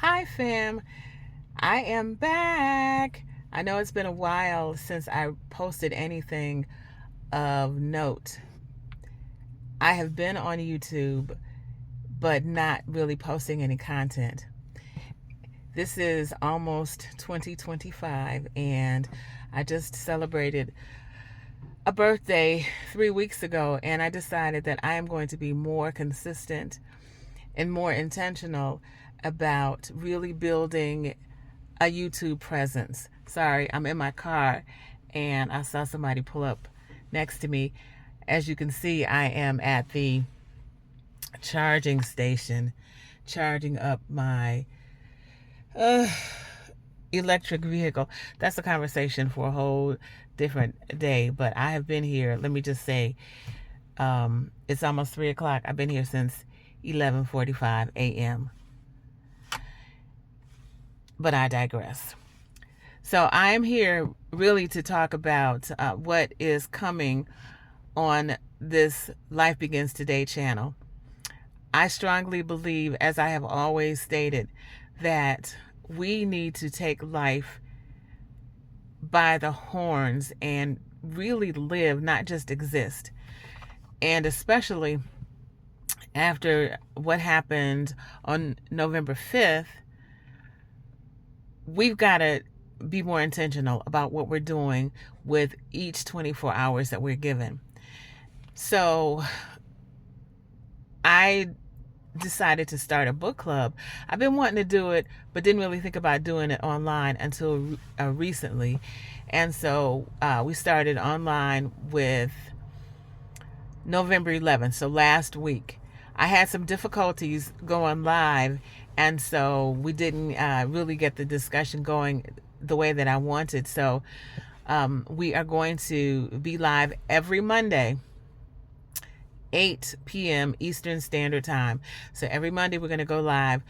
Hi, fam. I am back. I know it's been a while since I posted anything of note. I have been on YouTube, but not really posting any content. This is almost 2025, and I just celebrated a birthday 3 weeks ago, and I decided that I am going to be more consistent and more intentional about really building a YouTube presence. Sorry, I'm in my car and I saw somebody pull up next to me. As you can see, I am at the charging station, charging up my uh, electric vehicle. That's a conversation for a whole different day, but I have been here. Let me just say, it's almost 3 o'clock. I've been here since 11:45 a.m. But I digress. So I am here really to talk about what is coming on this Life Begins Today channel. I strongly believe, as I have always stated, that we need to take life by the horns and really live, not just exist. And especially after what happened on November 5th, we've got to be more intentional about what we're doing with each 24 hours that we're given. So I decided to start a book club. I've been wanting to do it, but didn't really think about doing it online until recently. And so we started online with November 11th, so last week. I had some difficulties going live, and so we didn't really get the discussion going the way that I wanted. So we are going to be live every Monday, 8 p.m. Eastern Standard Time. So every Monday we're going to go live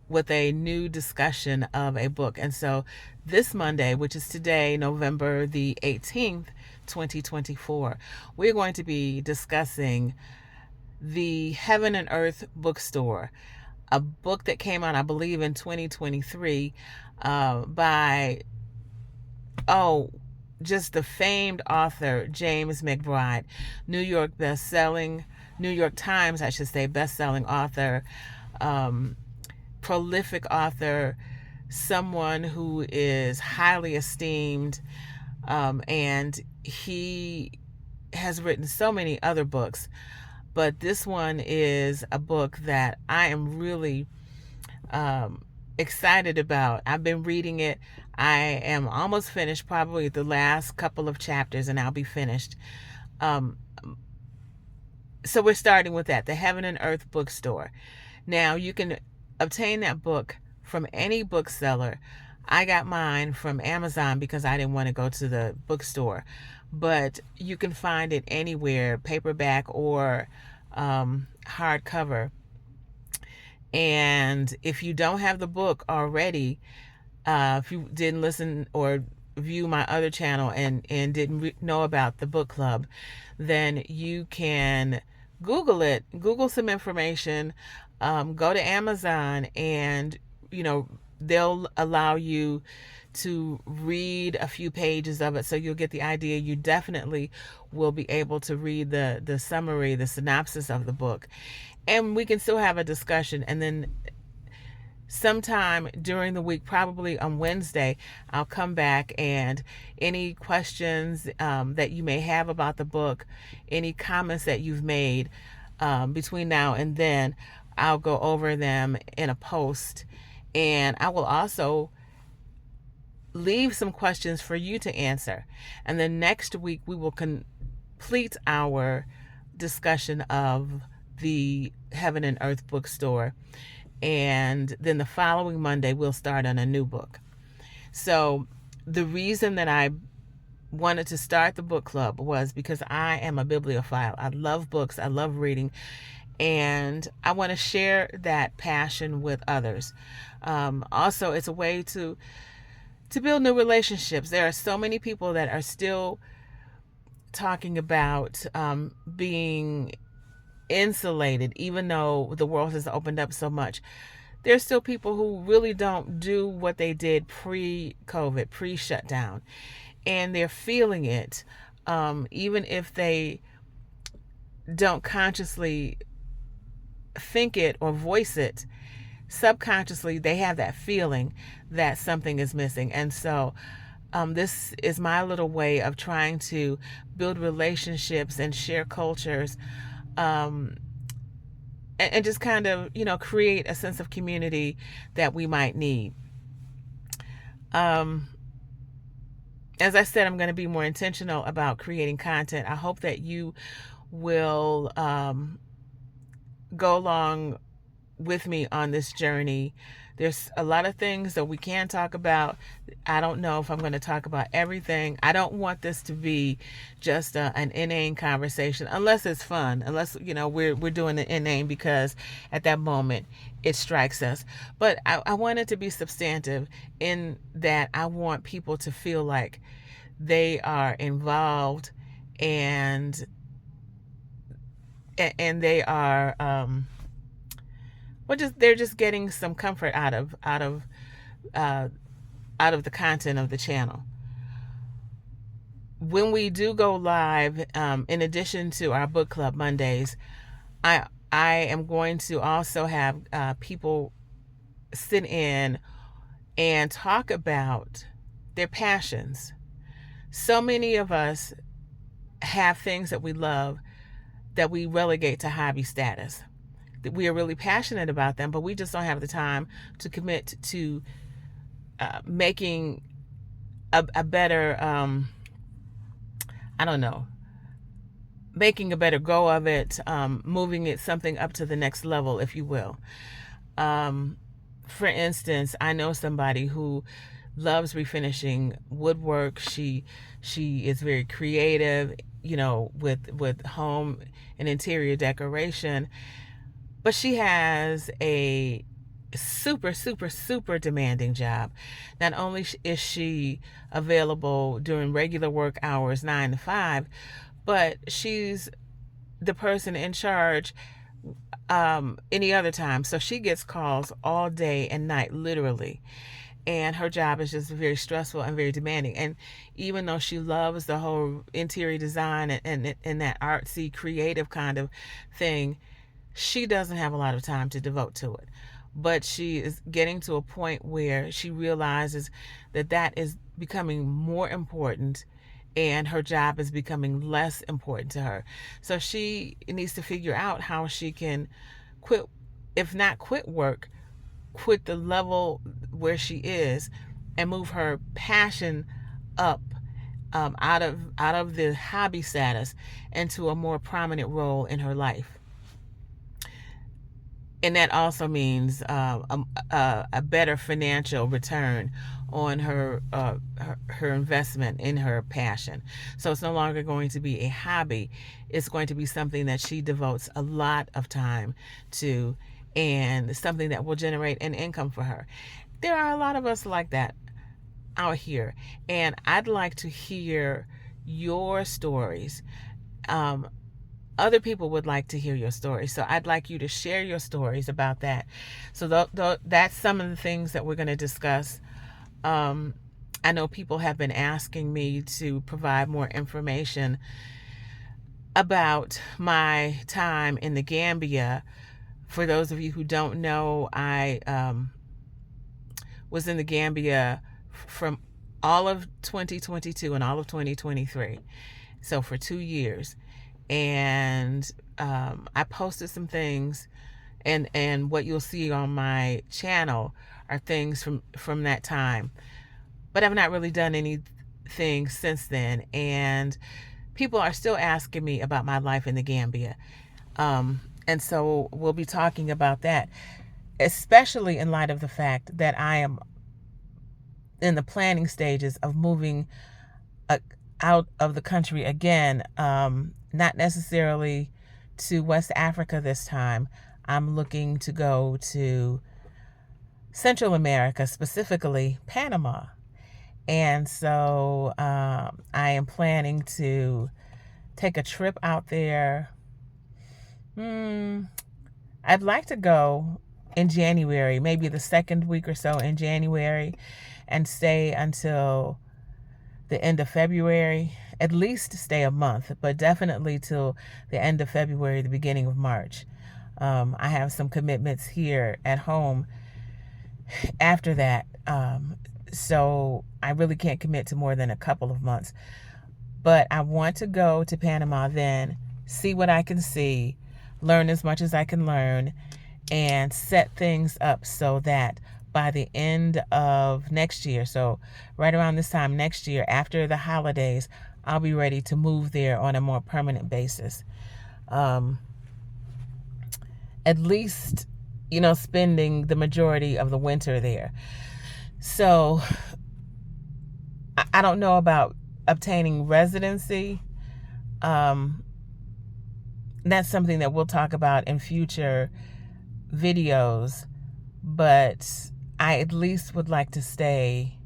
with a new discussion of a book. And so this Monday, which is today, November the 18th, 2024, we're going to be discussing The Heaven and Earth Bookstore, a book that came out, I believe, in 2023 by, just the famed author, James McBride, New York Times, I should say, best-selling author, prolific author, someone who is highly esteemed, and he has written so many other books. But this one is a book that I am really excited about. I've been reading it. I am almost finished, probably the last couple of chapters, and I'll be finished. So we're starting with that, The Heaven and Earth Bookstore. Now, you can obtain that book from any bookseller. I got mine from Amazon because I didn't want to go to the bookstore. But you can find it anywhere, paperback or hardcover. And if you don't have the book already, if you didn't listen or view my other channel and didn't know about the book club, then you can Google it, Google some information, go to Amazon, and they'll allow you to read a few pages of it, so you'll get the idea. You definitely will be able to read the summary, the synopsis of the book, and we can still have a discussion. And then sometime during the week, probably on Wednesday, I'll come back, and any questions that you may have about the book, any comments that you've made between now and then, I'll go over them in a post, and I will also leave some questions for you to answer. And then next week we will complete our discussion of the Heaven and Earth Bookstore, and then the following Monday we'll start on a new book. So the reason that I wanted to start the book club was because I am a bibliophile. I love books, I love reading, and I want to share that passion with others. Also, it's a way to build new relationships. There are so many people that are still talking about being insulated, even though the world has opened up so much. there's still people who really don't do what they did pre-COVID, pre-shutdown, and they're feeling it, even if they don't consciously think it or voice it. Subconsciously, they have that feeling that something is missing. And so this is my little way of trying to build relationships and share cultures, um, and just kind of, create a sense of community that we might need. Um, as I said, I'm going to be more intentional about creating content. I hope that you will go along with me on this journey. There's a lot of things that we can talk about. I don't know if I'm going to talk about everything. I don't want this to be just an inane conversation, unless it's fun, unless, we're doing the inane because at that moment it strikes us. But I want it to be substantive in that I want people to feel like they are involved and they are they're just getting some comfort out of the content of the channel. When we do go live, in addition to our book club Mondays, I am going to also have people sit in and talk about their passions. So many of us have things that we love that we relegate to hobby status. We are really passionate about them, but we just don't have the time to commit to making a better, making a better go of it, moving it something up to the next level, if you will. For instance, I know somebody who loves refinishing woodwork. She is very creative, with home and interior decoration. But she has a super, super, super demanding job. Not only is she available during regular work hours, 9 to 5, but she's the person in charge any other time. So she gets calls all day and night, literally. And her job is just very stressful and very demanding. And even though she loves the whole interior design and that artsy, creative kind of thing, she doesn't have a lot of time to devote to it. But she is getting to a point where she realizes that is becoming more important and her job is becoming less important to her. So she needs to figure out how she can quit, if not quit work, quit the level where she is and move her passion up, out of the hobby status into a more prominent role in her life. And that also means a better financial return on her investment in her passion. So it's no longer going to be a hobby. It's going to be something that she devotes a lot of time to, and something that will generate an income for her. There are a lot of us like that out here, and I'd like to hear your stories. Other people would like to hear your stories, so I'd like you to share your stories about that. So that's some of the things that we're going to discuss. I know people have been asking me to provide more information about my time in the Gambia. For those of you who don't know, I was in the Gambia from all of 2022 and all of 2023, so for 2 years. And I posted some things, and what you'll see on my channel are things from that time. But I've not really done anything since then, and people are still asking me about my life in the Gambia. And so we'll be talking about that, especially in light of the fact that I am in the planning stages of moving out of the country again. Not necessarily to West Africa this time. I'm looking to go to Central America, specifically Panama. And so I am planning to take a trip out there. I'd like to go in January, maybe the second week or so in January, and stay until the end of February. At least stay a month, but definitely till the end of February, the beginning of March. I have some commitments here at home after that. So I really can't commit to more than a couple of months. But I want to go to Panama then, see what I can see, learn as much as I can learn, and set things up so that by the end of next year, so right around this time next year, after the holidays, I'll be ready to move there on a more permanent basis. At least, spending the majority of the winter there. So I don't know about obtaining residency. That's something that we'll talk about in future videos, but I at least would like to stay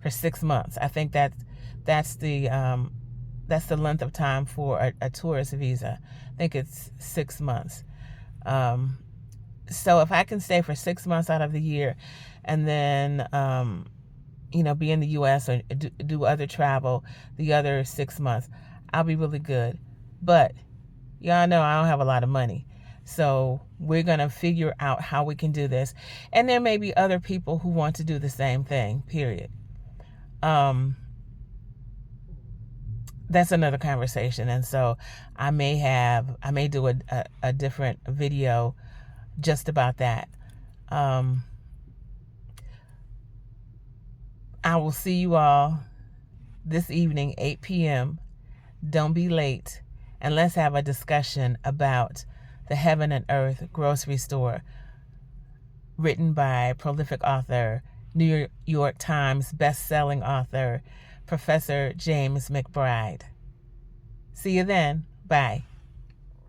for 6 months. I think that's the length of time for a tourist visa. I think it's 6 months. So if I can stay for 6 months out of the year, and then be in the U.S. or do other travel the other 6 months, I'll be really good. But y'all know I don't have a lot of money. So we're going to figure out how we can do this. And there may be other people who want to do the same thing, period. That's another conversation. And so I may do a different video just about that. I will see you all this evening, 8 p.m. Don't be late. And let's have a discussion about The Heaven and Earth Grocery Store, written by prolific author, New York Times best-selling author, Professor James McBride. See you then. Bye.